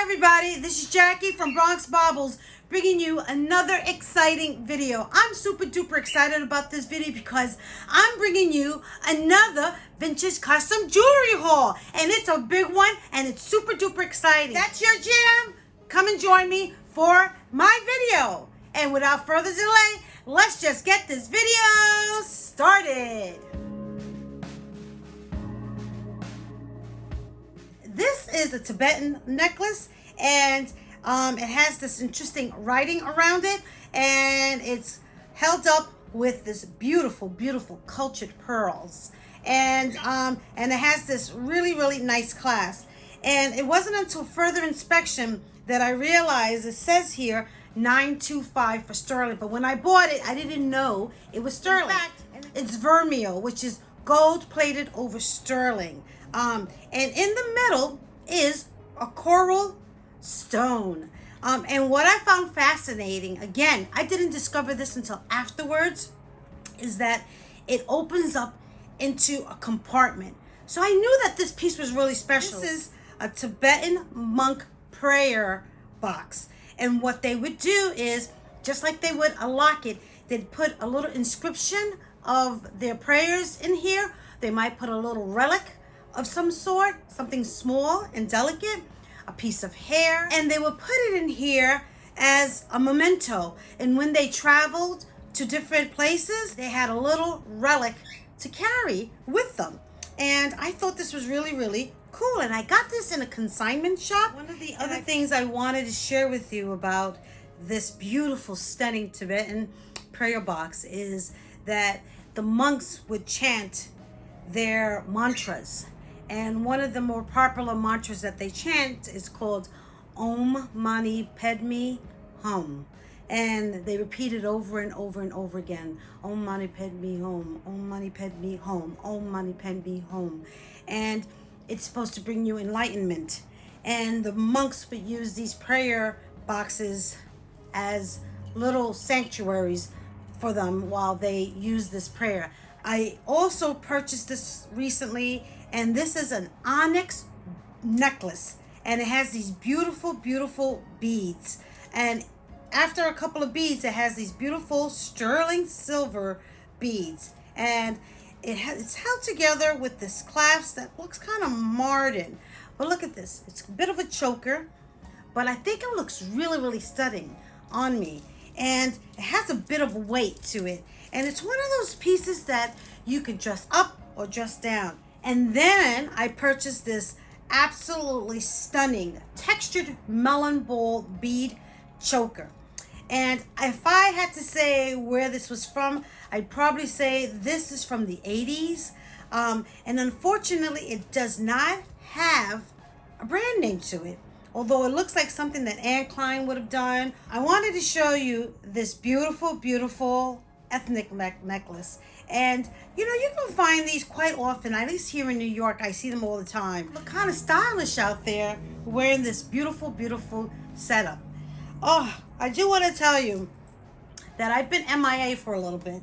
everybody, this is Jackie from Bronx Baubles bringing you another exciting video. I'm super duper excited about this video because I'm bringing you another vintage custom jewelry haul, and it's a big one and it's super duper exciting. That's your jam. Come and join me for my video. And without further delay, let's just get this video started. This is a Tibetan necklace, and it has this interesting writing around it, and it's held up with this beautiful, beautiful cultured pearls, and it has this really nice clasp. And it wasn't until further inspection that I realized it says here 925 for sterling, but when I bought it, I didn't know it was sterling. In fact, it's vermeil, which is gold plated over sterling. And in the middle is a coral stone. And what I found fascinating, again, I didn't discover this until afterwards, is that it opens up into a compartment. So I knew that this piece was really special. This is a Tibetan monk prayer box. And what they would do is, just like they would a locket, they'd put a little inscription of their prayers in here. They might put a little relic of some sort, something small and delicate, a piece of hair, and they would put it in here as a memento. And when they traveled to different places, they had a little relic to carry with them. And I thought this was really cool, and I got this in a consignment shop. One of the other things I wanted to share with you about this beautiful, stunning Tibetan prayer box is that the monks would chant their mantras. And one of the more popular mantras that they chant is called Om Mani Padme Hum. And they repeat it over and over and over again. Om Mani Padme Hum, Om Mani Padme Hum, Om Mani Padme Hum. And it's supposed to bring you enlightenment. And the monks would use these prayer boxes as little sanctuaries for them while they use this prayer. I also purchased this recently, and this is an onyx necklace, and it has these beautiful beads. And after a couple of beads, it has these beautiful sterling silver beads, and it's held together with this clasp that looks kind of modern. But look at this. It's a bit of a choker, but I think it looks really stunning on me. And it has a bit of weight to it. And it's one of those pieces that you can dress up or dress down. And then I purchased this absolutely stunning textured melon ball bead choker. And if I had to say where this was from, I'd probably say this is from the 80s. And unfortunately, it does not have a brand name to it, although it looks like something that Anne Klein would have done. I wanted to show you this beautiful ethnic necklace. And you know, you can find these quite often, at least here in New York. I see them all the time. Look kind of stylish out there wearing this beautiful setup. Oh, I do want to tell you that I've been MIA for a little bit,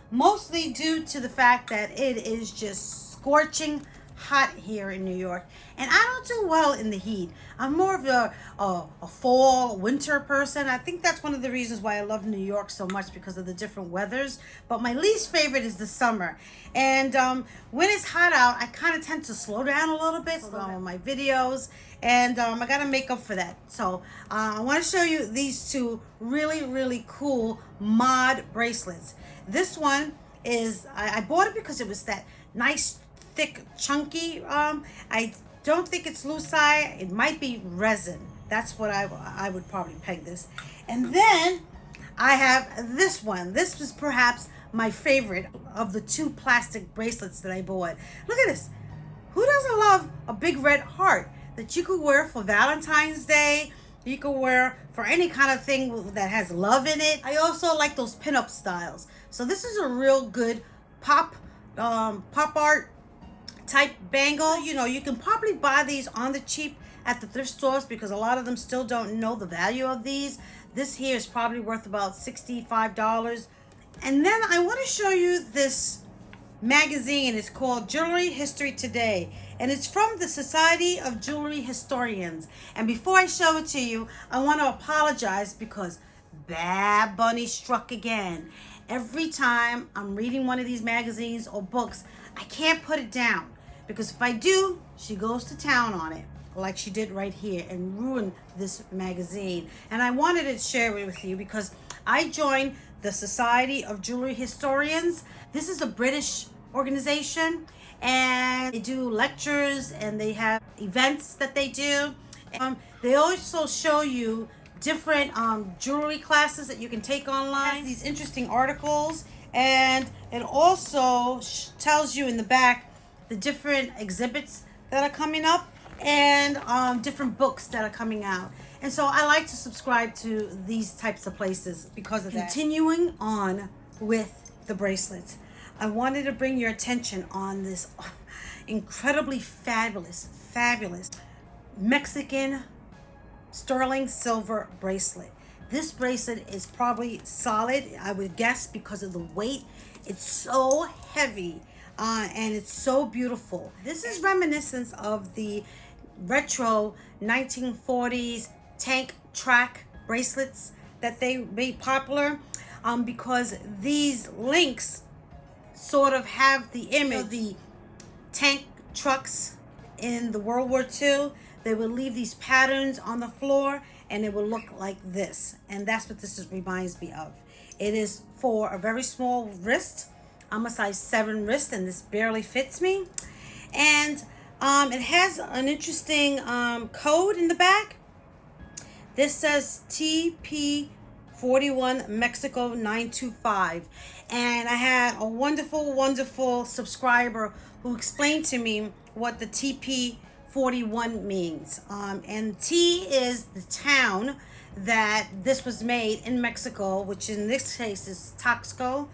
mostly due to the fact that it is just scorching hot here in New York, and I don't do well in the heat. I'm more of a fall, winter person. I think that's one of the reasons why I love New York so much, because of the different weathers. But my least favorite is the summer. And when it's hot out, I kind of tend to slow down a little bit, slow down my videos, and I gotta make up for that. So I want to show you these two really cool mod bracelets. This one is, I bought it because it was that nice thick chunky. I don't think it's lucite. It might be resin. That's what I would probably peg this. And then I have this one. This was perhaps my favorite of the two plastic bracelets that I bought. Look at this. Who doesn't love a big red heart that you could wear for Valentine's Day? You could wear for any kind of thing that has love in it. I also like those pinup styles. So this is a real good pop art type bangle. You know, you can probably buy these on the cheap at the thrift stores because a lot of them still don't know the value of these. This here is probably worth about $65. And then I want to show you this magazine. It's called Jewelry History Today, and it's from the Society of Jewelry Historians. And before I show it to you, I want to apologize because Bad Bunny struck again. Every time I'm reading one of these magazines or books, I can't put it down, because if I do, she goes to town on it, like she did right here, and ruin this magazine. And I wanted to share it with you because I joined the Society of Jewelry Historians. This is a British organization, and they do lectures and they have events that they do. They also show you different jewelry classes that you can take online. It has these interesting articles, and it also tells you in the back the different exhibits that are coming up, and different books that are coming out. And so I like to subscribe to these types of places because of that. Continuing on with the bracelets, I wanted to bring your attention on this incredibly fabulous Mexican sterling silver bracelet. This bracelet is probably solid, I would guess, because of the weight. It's so heavy, and it's so beautiful. This is reminiscent of the retro 1940s tank track bracelets that they made popular, because these links sort of have the image of the tank trucks in the World War II. They would leave these patterns on the floor, and it would look like this. And that's what this reminds me of. It is for a very small wrist. I'm a size 7 wrist, and this barely fits me. And it has an interesting code in the back. This says TP41 Mexico 925. And I had a wonderful subscriber who explained to me what the TP41 means. And T is the town that this was made in Mexico, which in this case is Taxco.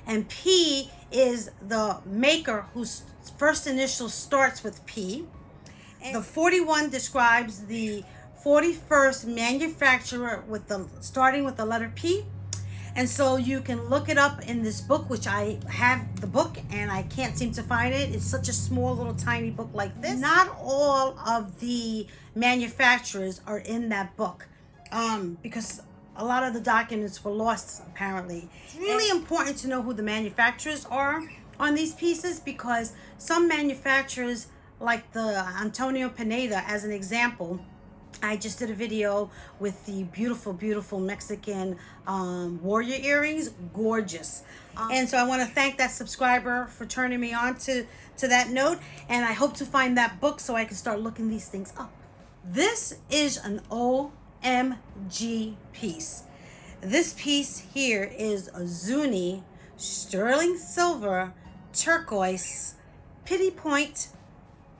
And P is the maker whose first initial starts with P. And the 41 describes the 41st manufacturer starting with the letter P. And so you can look it up in this book, which I have the book and I can't seem to find it. It's such a small little tiny book like this. Not all of the manufacturers are in that book, because a lot of the documents were lost apparently. It's really important to know who the manufacturers are on these pieces, because some manufacturers, like the Antonio Pineda as an example, I just did a video with the beautiful Mexican warrior earrings. Gorgeous. And so I want to thank that subscriber for turning me on to that note. And I hope to find that book so I can start looking these things up. This is an OMG piece. This piece here is a Zuni sterling silver turquoise pity point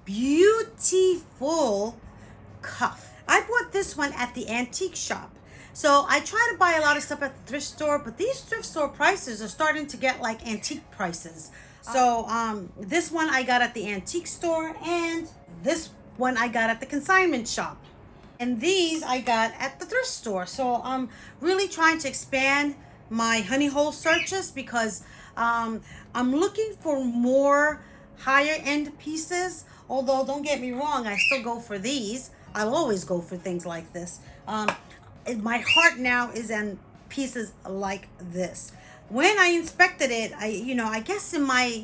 beautiful cuff. I bought this one at the antique shop. So I try to buy a lot of stuff at the thrift store, but these thrift store prices are starting to get like antique prices. So this one I got at the antique store, and this one I got at the consignment shop. And these I got at the thrift store. So I'm really trying to expand my honey hole searches, because I'm looking for more higher end pieces. Although don't get me wrong, I still go for these. I'll always go for things like this. My heart now is in pieces like this. When I inspected it, I guess in my,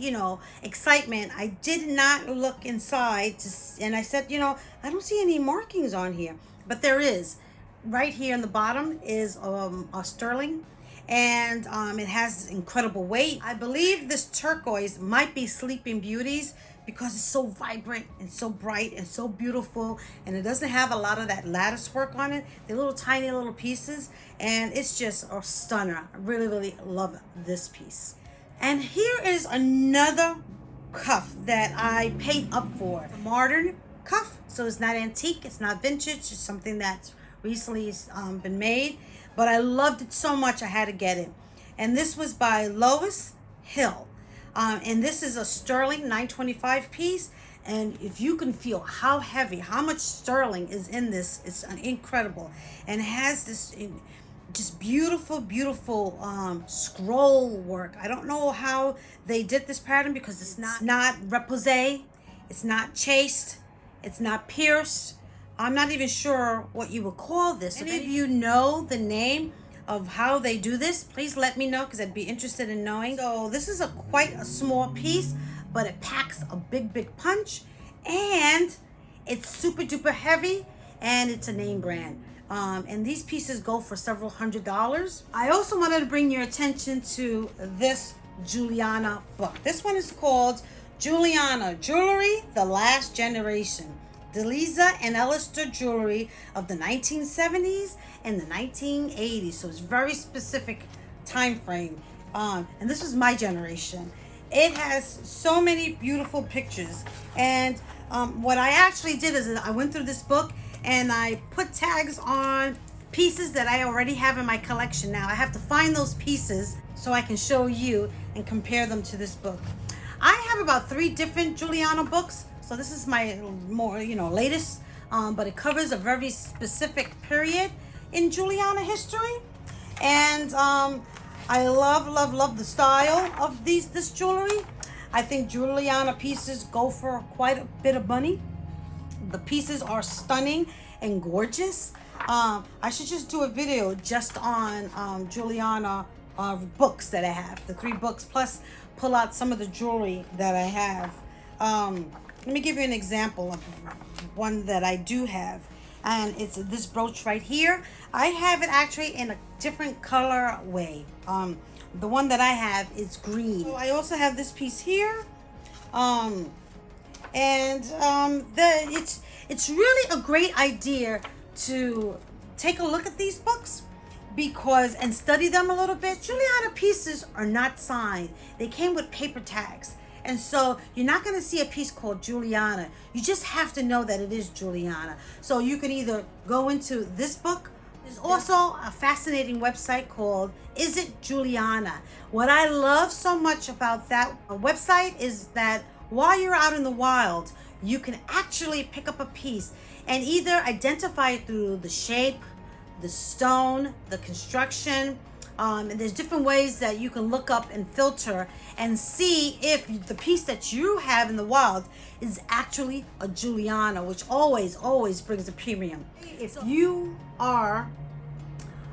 excitement, I did not look inside and I said, I don't see any markings on here, but there is. Right here in the bottom is a sterling, and it has incredible weight. I believe this turquoise might be Sleeping Beauty's, because it's so vibrant and so bright and so beautiful, and it doesn't have a lot of that lattice work on it. They're little tiny little pieces, and it's just a stunner. I really love this piece. And here is another cuff that I paid up for. A modern cuff, so it's not antique, it's not vintage, it's something that's recently been made, but I loved it so much I had to get it. And this was by Lois Hill. And this is a sterling 925 piece, and if you can feel how heavy, how much sterling is in this, it's incredible. And it has this just beautiful, beautiful scroll work. I don't know how they did this pattern because it's not repoussé, it's not chased, it's not pierced. I'm not even sure what you would call this. If any of you know the name of how they do this, please let me know because I'd be interested in knowing. So this is quite a small piece, but it packs a big punch, and it's super duper heavy, and it's a name brand. And these pieces go for several $100s. I also wanted to bring your attention to this Juliana book. This one is called Juliana Jewelry, The Last Generation. Delisa and Ellister jewelry of the 1970s and the 1980s. So it's very specific time frame. And this was my generation. It has so many beautiful pictures. And what I actually did is I went through this book and I put tags on pieces that I already have in my collection. Now I have to find those pieces so I can show you and compare them to this book. I have about 3 different Juliana books. So this is my more, latest, but it covers a very specific period in Juliana history. And I love the style of this jewelry. I think Juliana pieces go for quite a bit of money. The pieces are stunning and gorgeous. I should just do a video just on Juliana books that I have, the 3 books, plus pull out some of the jewelry that I have. Let me give you an example of one that I do have, and it's this brooch right here. I have it actually in a different color way. The one that I have is green. So I also have this piece here, it's really a great idea to take a look at these books and study them a little bit. Juliana pieces are not signed. They came with paper tags. And so you're not going to see a piece called Juliana. You just have to know that it is Juliana. So you can either go into this book. There's also a fascinating website called Is It Juliana? What I love so much about that website is that while you're out in the wild, you can actually pick up a piece and either identify it through the shape, the stone, the construction. And there's different ways that you can look up and filter and see if the piece that you have in the wild is actually a Juliana, which always brings a premium. If you are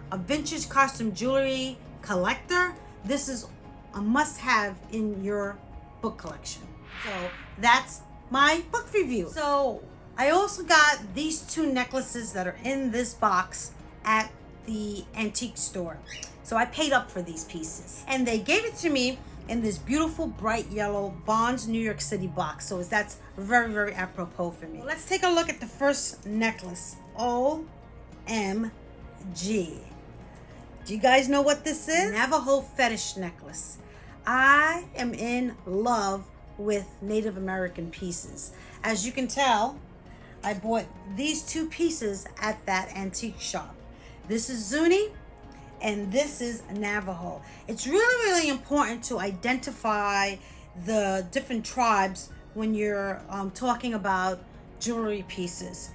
a vintage costume jewelry collector, this is a must-have in your book collection. So that's my book review. So I also got these 2 necklaces that are in this box at the antique store. So I paid up for these pieces, and they gave it to me in this beautiful bright yellow Bonds New York City box. So that's very apropos for me. Let's take a look at the first necklace. OMG. Do you guys know what this is? Navajo Fetish necklace. I am in love with Native American pieces. As you can tell, I bought these 2 pieces at that antique shop. This is Zuni, and this is Navajo. It's really important to identify the different tribes when you're talking about jewelry pieces.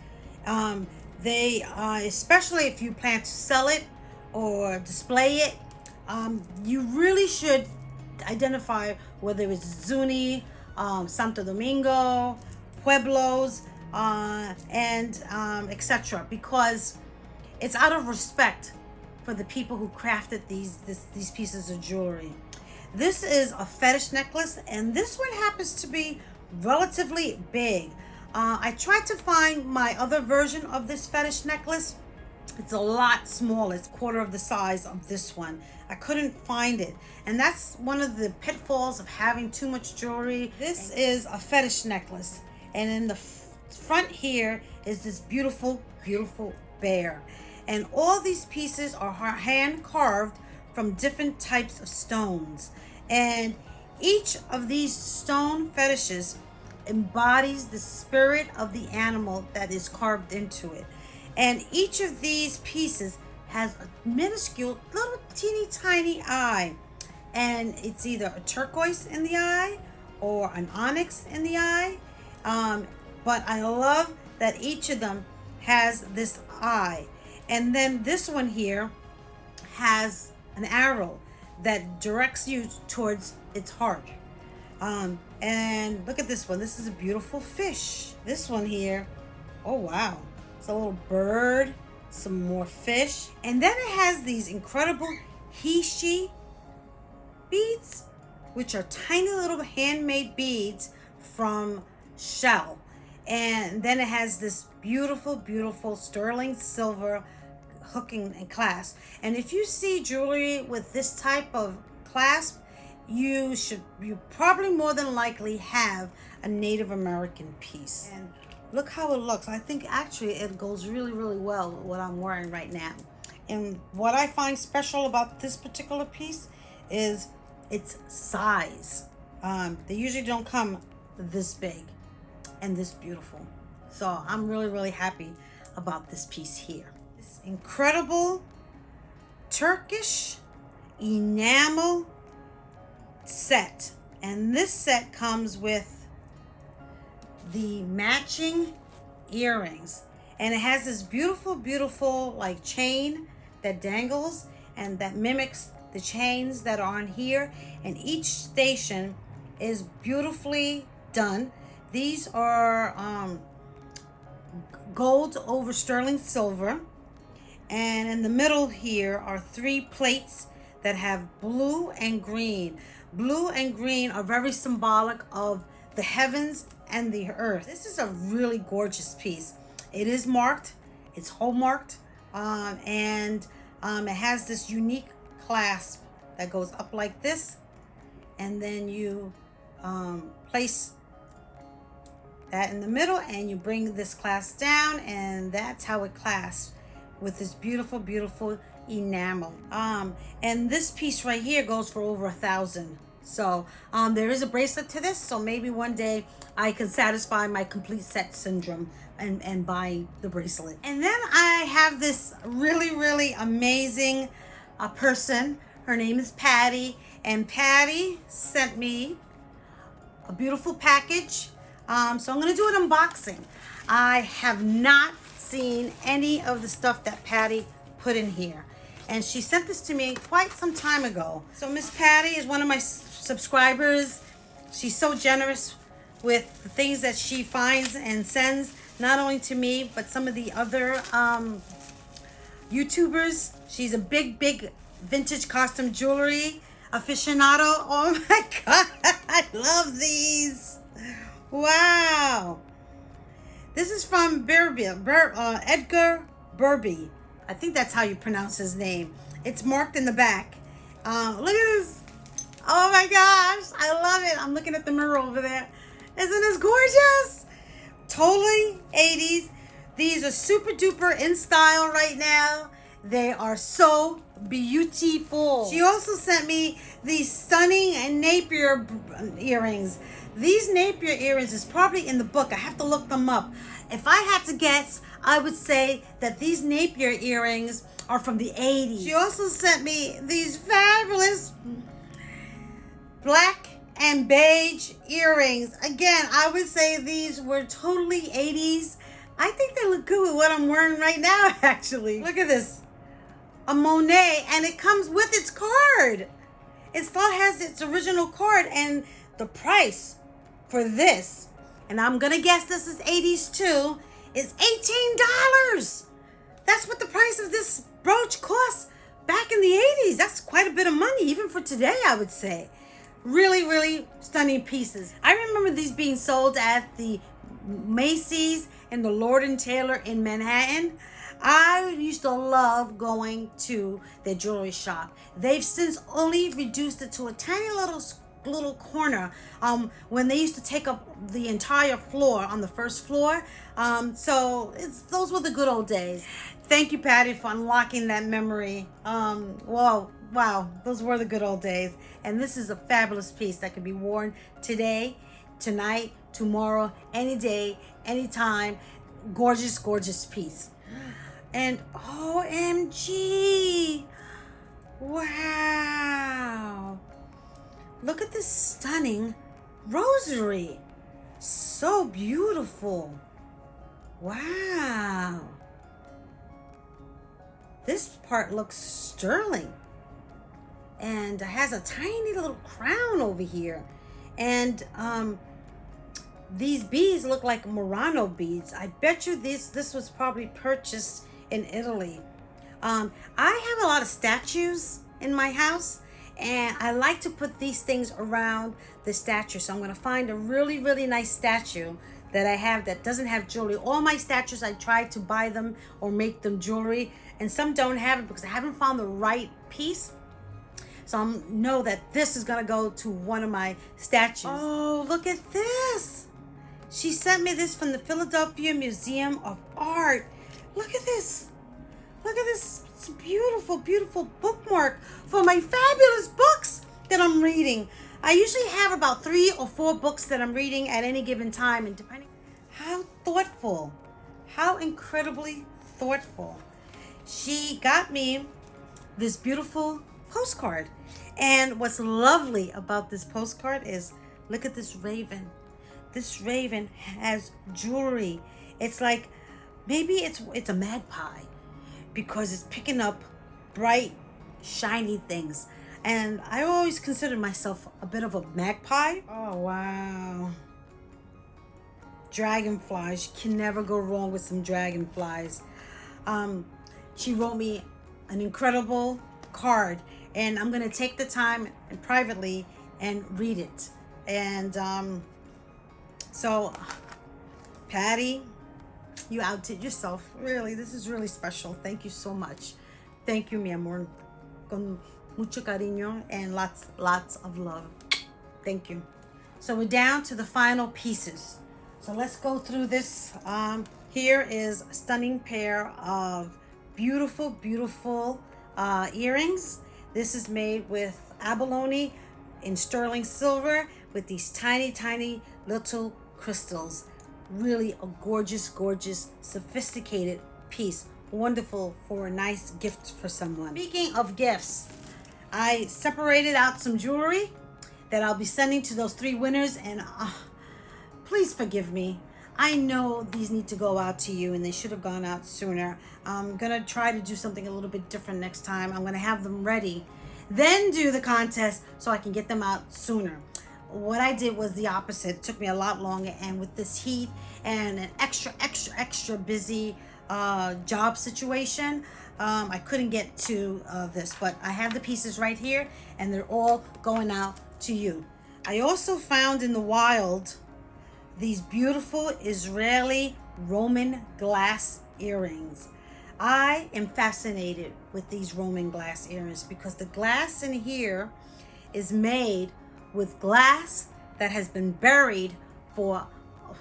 They especially if you plan to sell it or display it, you really should identify whether it's Zuni, Santo Domingo, Pueblos, and etc., because it's out of respect for the people who crafted these pieces of jewelry. This is a fetish necklace, and this one happens to be relatively big. I tried to find my other version of this fetish necklace. It's a lot smaller. It's 1/4 of the size of this one. I couldn't find it, and that's one of the pitfalls of having too much jewelry. This is a fetish necklace, and in the front here is this beautiful bear. And all these pieces are hand carved from different types of stones. And each of these stone fetishes embodies the spirit of the animal that is carved into it. And each of these pieces has a minuscule, little teeny tiny eye. And it's either a turquoise in the eye or an onyx in the eye. But I love that each of them has this eye. And then this one here has an arrow that directs you towards its heart. And look at this one. This is a beautiful fish. This one here, oh wow, it's a little bird, some more fish. And then it has these incredible Hishi beads, which are tiny little handmade beads from shell. And then it has this beautiful, beautiful sterling silver hooking and clasp. And if you see jewelry with this type of clasp, you probably more than likely have a Native American piece. And look how it looks. I think actually it goes really, really well with what I'm wearing right now. And what I find special about this particular piece is its size. They usually don't come this big and this beautiful. So I'm really, really happy about this piece here. This incredible Turkish Enamel Set. And this set comes with the matching earrings. And it has this beautiful, beautiful like chain that dangles and that mimics the chains that are on here. And each station is beautifully done. These are gold over sterling silver, and in the middle here are 3 plates that have blue and green. Blue and green are very symbolic of the heavens and the earth. This is a really gorgeous piece. It is marked, it's hallmarked, and it has this unique clasp that goes up like this, and then you place that in the middle and you bring this clasp down, and that's how it clasps with this beautiful, beautiful enamel. And this piece right here goes for over $1,000. So there is a bracelet to this, so maybe one day I can satisfy my complete set syndrome and buy the bracelet. And then I have this really, really amazing person. Her name is Patty, and Patty sent me a beautiful package. So I'm gonna do an unboxing. I have not seen any of the stuff that Patty put in here, and she sent this to me quite some time ago. So Miss Patty is one of my subscribers. She's so generous with the things that she finds and sends, not only to me but some of the other YouTubers. She's a big vintage costume jewelry aficionado. Oh my god, I love these. Wow. This is from Edgar Burby. I think that's how you pronounce his name. It's marked in the back. Look at this. Oh my gosh, I love it. I'm looking at the mirror over there. Isn't this gorgeous? Totally 80s. These are super duper in style right now. They are so beautiful. She also sent me these stunning Napier earrings. These Napier earrings is probably in the book. I have to look them up. If I had to guess, I would say that these Napier earrings are from the 80s. She also sent me these fabulous black and beige earrings. Again, I would say these were totally 80s. I think they look good with what I'm wearing right now, actually. Look at this. A Monet, and it comes with its card. It still has its original card, and the price for this, and I'm gonna guess this is 80s too, is $18. That's what the price of this brooch cost back in the 80s. That's quite a bit of money, even for today, I would say. Really, really stunning pieces. I remember these being sold at the Macy's and the Lord & Taylor in Manhattan. I used to love going to their jewelry shop. They've since only reduced it to a tiny little corner when they used to take up the entire floor on the first floor. So those were the good old days. Thank you, Patty, for unlocking that memory. Wow, those were the good old days. And this is a fabulous piece that can be worn today, tonight, tomorrow, any day, anytime. Gorgeous, gorgeous piece. And OMG, wow. Look at this stunning rosary. So beautiful. Wow. This part looks sterling. And it has a tiny little crown over here. And these beads look like Murano beads. I bet you this was probably purchased in Italy. I have a lot of statues in my house, and I like to put these things around the statue. So I'm going to find a really, really nice statue that I have that doesn't have jewelry. All my statues, I try to buy them or make them jewelry, and some don't have it because I haven't found the right piece. So I know that this is going to go to one of my statues. Oh, look at this. She sent me this from the Philadelphia Museum of Art. Look at this. Look at this. It's a beautiful, beautiful bookmark for my fabulous books that I'm reading. I usually have about 3 or 4 books that I'm reading at any given time. And depending, how thoughtful, how incredibly thoughtful. She got me this beautiful postcard. And what's lovely about this postcard is, look at this raven. This raven has jewelry. It's like, maybe it's a magpie because it's picking up bright, shiny things. And I always considered myself a bit of a magpie. Oh, wow. Dragonflies. You can never go wrong with some dragonflies. She wrote me an incredible card, and I'm going to take the time and privately and read it. And so, Patty, you outdid yourself. Really, this is really special. Thank you so much. Thank you, mi amor. Con mucho cariño and lots of love. Thank you. So we're down to the final pieces. So let's go through this. Here is a stunning pair of beautiful, beautiful earrings. This is made with abalone in sterling silver with these tiny, tiny little crystals. Really a gorgeous, gorgeous, sophisticated piece. Wonderful for a nice gift for someone. Speaking of gifts, I separated out some jewelry that I'll be sending to those 3 winners, and please forgive me. I know these need to go out to you and they should have gone out sooner. I'm gonna try to do something a little bit different next time. I'm gonna have them ready, then do the contest so I can get them out sooner. What I did was the opposite. It took me a lot longer, and with this heat and an extra busy job situation, I couldn't get to this, but I have the pieces right here and they're all going out to you. I also found in the wild these beautiful Israeli Roman glass earrings. I am fascinated with these Roman glass earrings because the glass in here is made with glass that has been buried for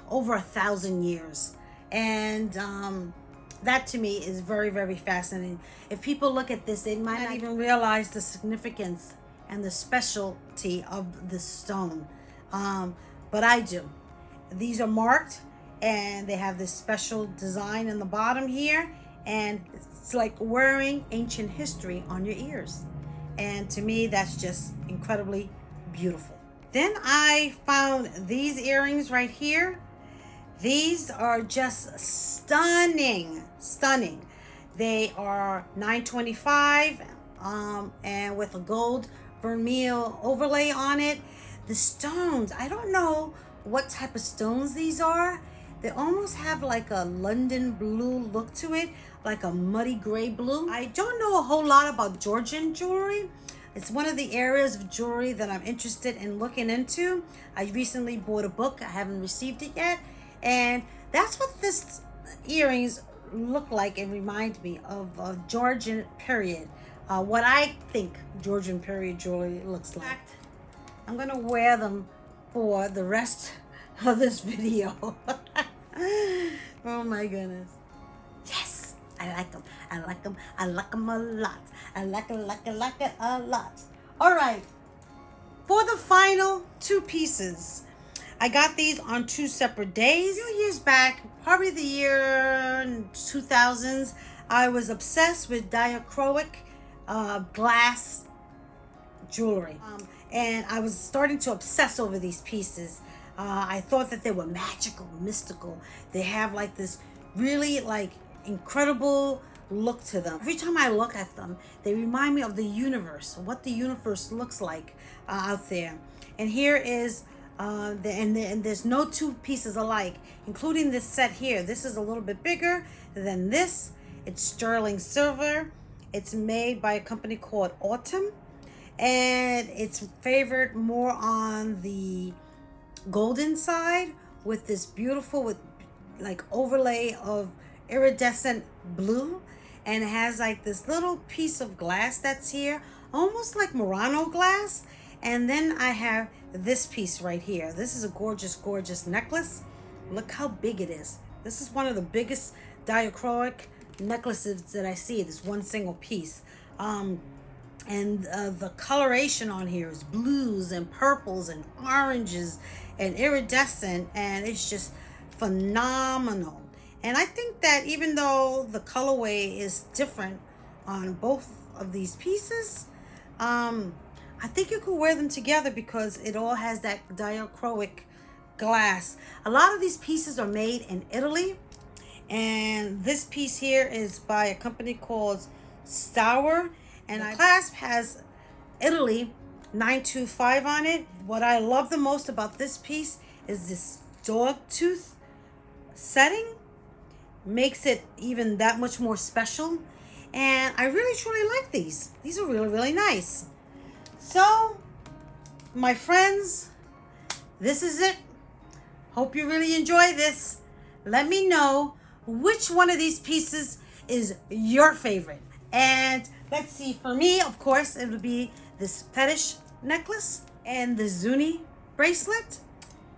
over 1,000 years. And that to me is very, very fascinating. If people look at this, they might not even realize the significance and the specialty of the stone. But I do. These are marked and they have this special design in the bottom here, and it's like wearing ancient history on your ears. And to me, that's just incredibly beautiful. Then I found these earrings right here. These are just stunning. They are $9.25 and with a gold vermeil overlay on it. The stones, I don't know what type of stones these are. They almost have like a London blue look to it, like a muddy gray blue. I don't know a whole lot about Georgian jewelry. It's one of the areas of jewelry that I'm interested in looking into. I recently bought a book. I haven't received it yet. And that's what this earrings look like and remind me of a Georgian period. What I think Georgian period jewelry looks like. I'm gonna wear them for the rest of this video. Oh my goodness. Yes, I like them. I like them. I like them a lot. I like it a lot. All right, for the final 2 pieces, I got these on 2 separate days. A few years back, probably the year 2000s, I was obsessed with diachroic glass jewelry. And I was starting to obsess over these pieces. I thought that they were magical, mystical. They have like this really like incredible look to them. Every time I look at them, they remind me of the universe, what the universe looks like out there. And here is, and there's no two pieces alike, including this set here. This is a little bit bigger than this. It's sterling silver. It's made by a company called Autumn, and it's favored more on the golden side with this beautiful, with like overlay of iridescent blue, and it has like this little piece of glass that's here, almost like Murano glass. And then I have this piece right here. This is a gorgeous necklace. Look how big it is. This is one of the biggest diachroic necklaces that I see, this one single piece. And the coloration on here is blues and purples and oranges and iridescent, and it's just phenomenal. And I think that even though the colorway is different on both of these pieces, I think you could wear them together because it all has that diachroic glass. A lot of these pieces are made in Italy, and this piece here is by a company called Stour, and the clasp has Italy 925 on it. What I love the most about this piece is this dog tooth setting. Makes it even that much more special, and I really truly like these. These are really nice. So my friends, this is it. Hope you really enjoy this. Let me know which one of these pieces is your favorite. And let's see, for me, of course, it would be this Fetish necklace and the Zuni bracelet.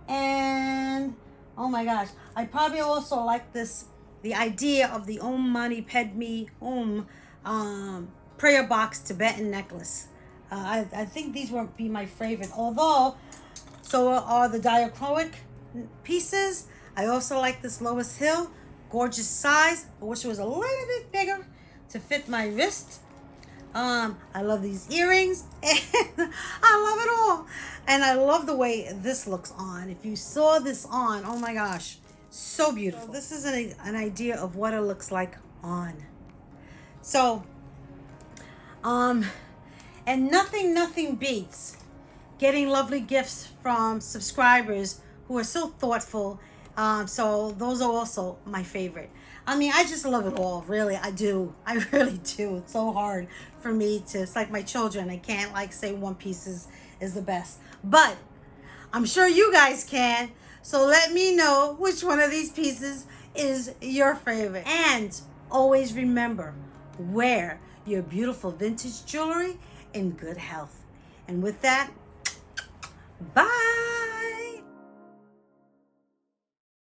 And oh my gosh, I probably also like this, the idea of the Om Mani Padme Om Prayer Box Tibetan necklace. I think these won't be my favorite, although so are the diachroic pieces. I also like this Lois Hill, gorgeous size. I wish it was a little bit bigger to fit my wrist. I love these earrings, and I love it all. And I love the way this looks on. If you saw this on, oh my gosh, so beautiful. So this is an idea of what it looks like on. So, and nothing beats getting lovely gifts from subscribers who are so thoughtful. So those are also my favorite. I mean, I just love it all, really. I do. I really do. It's so hard for me to, it's like my children. I can't like say one piece is the best. But I'm sure you guys can. So let me know which one of these pieces is your favorite. And always remember, wear your beautiful vintage jewelry in good health. And with that, bye.